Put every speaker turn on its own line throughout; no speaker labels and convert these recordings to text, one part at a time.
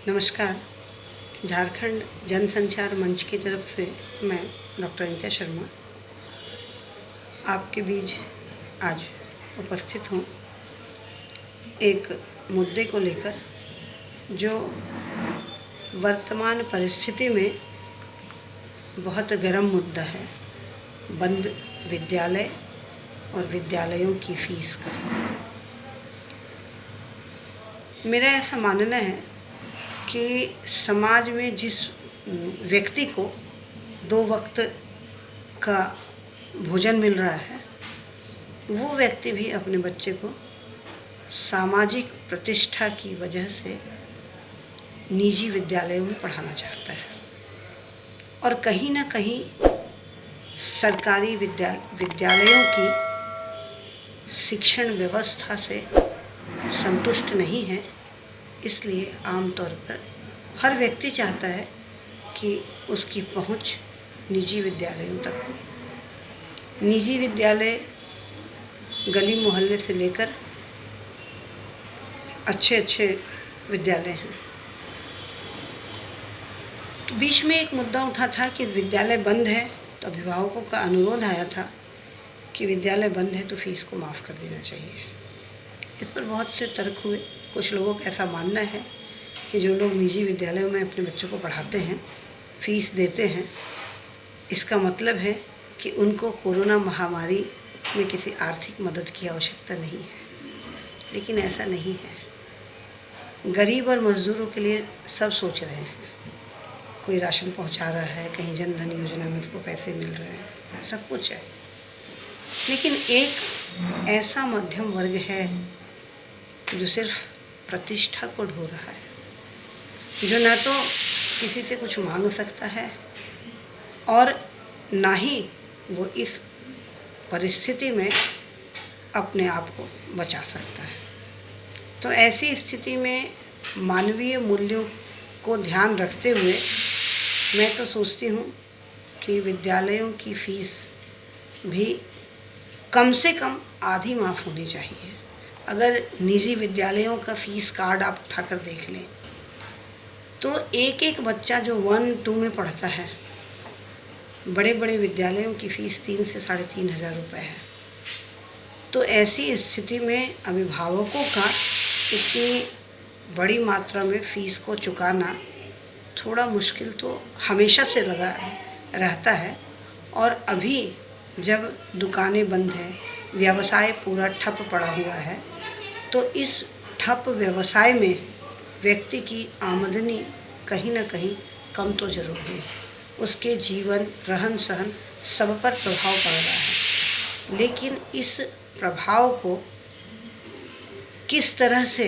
नमस्कार। झारखंड जनसंचार मंच की तरफ से मैं डॉक्टर अनिता शर्मा आपके बीच आज उपस्थित हूँ एक मुद्दे को लेकर जो वर्तमान परिस्थिति में बहुत गर्म मुद्दा है, बंद विद्यालय और विद्यालयों की फीस का। मेरा ऐसा मानना है कि समाज में जिस व्यक्ति को 2 वक्त का भोजन मिल रहा है, वो व्यक्ति भी अपने बच्चे को सामाजिक प्रतिष्ठा की वजह से निजी विद्यालयों में पढ़ाना चाहता है और कहीं ना कहीं सरकारी विद्यालयों की शिक्षण व्यवस्था से संतुष्ट नहीं है। इसलिए आमतौर पर हर व्यक्ति चाहता है कि उसकी पहुंच निजी विद्यालयों तक हो। निजी विद्यालय गली मोहल्ले से लेकर अच्छे अच्छे विद्यालय हैं। तो बीच में एक मुद्दा उठा था कि विद्यालय बंद है, तो अभिभावकों का अनुरोध आया था कि विद्यालय बंद है तो फीस को माफ़ कर देना चाहिए। इस पर बहुत से तर्क हुए। कुछ लोगों का ऐसा मानना है कि जो लोग निजी विद्यालयों में अपने बच्चों को पढ़ाते हैं, फीस देते हैं, इसका मतलब है कि उनको कोरोना महामारी में किसी आर्थिक मदद की आवश्यकता नहीं है। लेकिन ऐसा नहीं है। गरीब और मज़दूरों के लिए सब सोच रहे हैं। कोई राशन पहुंचा रहा है, कहीं जन धन योजना में उसको पैसे मिल रहे हैं, सब कुछ है। लेकिन एक ऐसा मध्यम वर्ग है जो सिर्फ प्रतिष्ठा को ढो रहा है, जो ना तो किसी से कुछ मांग सकता है और ना ही वो इस परिस्थिति में अपने आप को बचा सकता है। तो ऐसी स्थिति में मानवीय मूल्यों को ध्यान रखते हुए मैं तो सोचती हूँ कि विद्यालयों की फीस भी कम से कम आधी माफ़ होनी चाहिए। अगर निजी विद्यालयों का फ़ीस कार्ड आप उठाकर देख लें तो एक एक बच्चा जो 1-2 में पढ़ता है, बड़े बड़े विद्यालयों की फ़ीस 3 से 3,500 रुपये है। तो ऐसी स्थिति में अभिभावकों का इतनी बड़ी मात्रा में फ़ीस को चुकाना थोड़ा मुश्किल तो हमेशा से लगा रहता है। और अभी जब दुकानें बंद हैं, व्यवसाय पूरा ठप पड़ा हुआ है, तो इस ठप व्यवसाय में व्यक्ति की आमदनी कहीं ना कहीं कम तो जरूर है। उसके जीवन, रहन सहन सब पर प्रभाव पड़ रहा है। लेकिन इस प्रभाव को किस तरह से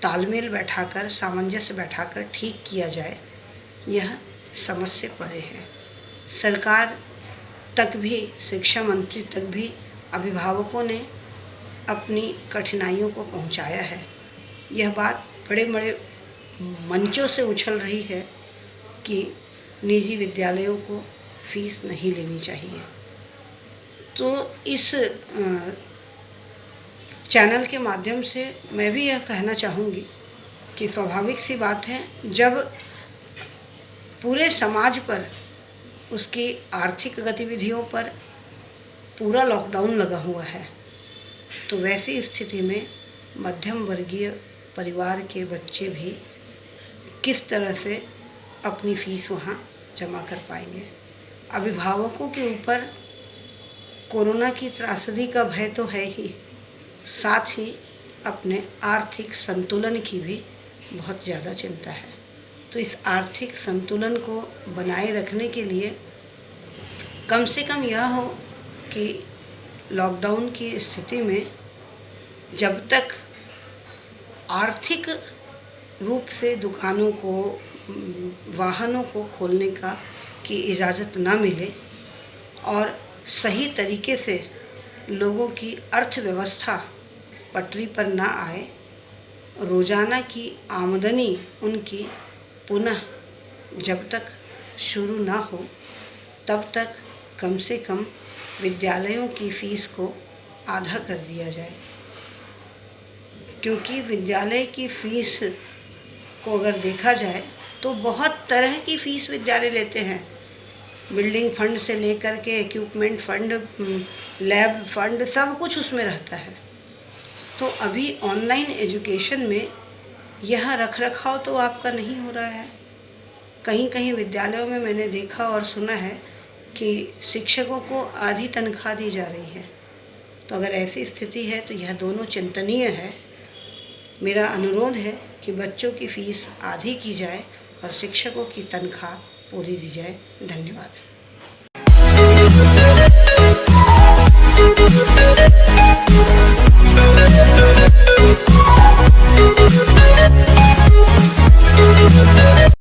तालमेल बैठाकर, सामंजस्य बैठाकर ठीक किया जाए, यह समझ से परे है। सरकार तक भी, शिक्षा मंत्री तक भी अभिभावकों ने अपनी कठिनाइयों को पहुंचाया है। यह बात बड़े बड़े मंचों से उछल रही है कि निजी विद्यालयों को फीस नहीं लेनी चाहिए। तो इस चैनल के माध्यम से मैं भी यह कहना चाहूँगी कि स्वाभाविक सी बात है, जब पूरे समाज पर, उसकी आर्थिक गतिविधियों पर पूरा लॉकडाउन लगा हुआ है, तो वैसी स्थिति में मध्यम वर्गीय परिवार के बच्चे भी किस तरह से अपनी फ़ीस वहाँ जमा कर पाएंगे। अभिभावकों के ऊपर कोरोना की त्रासदी का भय तो है ही, साथ ही अपने आर्थिक संतुलन की भी बहुत ज़्यादा चिंता है। तो इस आर्थिक संतुलन को बनाए रखने के लिए कम से कम यह हो कि लॉकडाउन की स्थिति में जब तक आर्थिक रूप से दुकानों को, वाहनों को खोलने की इजाज़त ना मिले और सही तरीके से लोगों की अर्थव्यवस्था पटरी पर ना आए, रोज़ाना की आमदनी उनकी पुनः जब तक शुरू ना हो, तब तक कम से कम विद्यालयों की फ़ीस को आधा कर दिया जाए। क्योंकि विद्यालय की फ़ीस को अगर देखा जाए तो बहुत तरह की फ़ीस विद्यालय लेते हैं। बिल्डिंग फंड से लेकर के इक्विपमेंट फंड, लैब फंड, सब कुछ उसमें रहता है। तो अभी ऑनलाइन एजुकेशन में यह रख रखाव तो आपका नहीं हो रहा है। कहीं कहीं विद्यालयों में मैंने देखा और सुना है कि शिक्षकों को आधी तनख्वाह दी जा रही है। तो अगर ऐसी स्थिति है तो यह दोनों चिंतनीय है। मेरा अनुरोध है कि बच्चों की फ़ीस आधी की जाए और शिक्षकों की तनख्वाह पूरी दी जाए। धन्यवाद।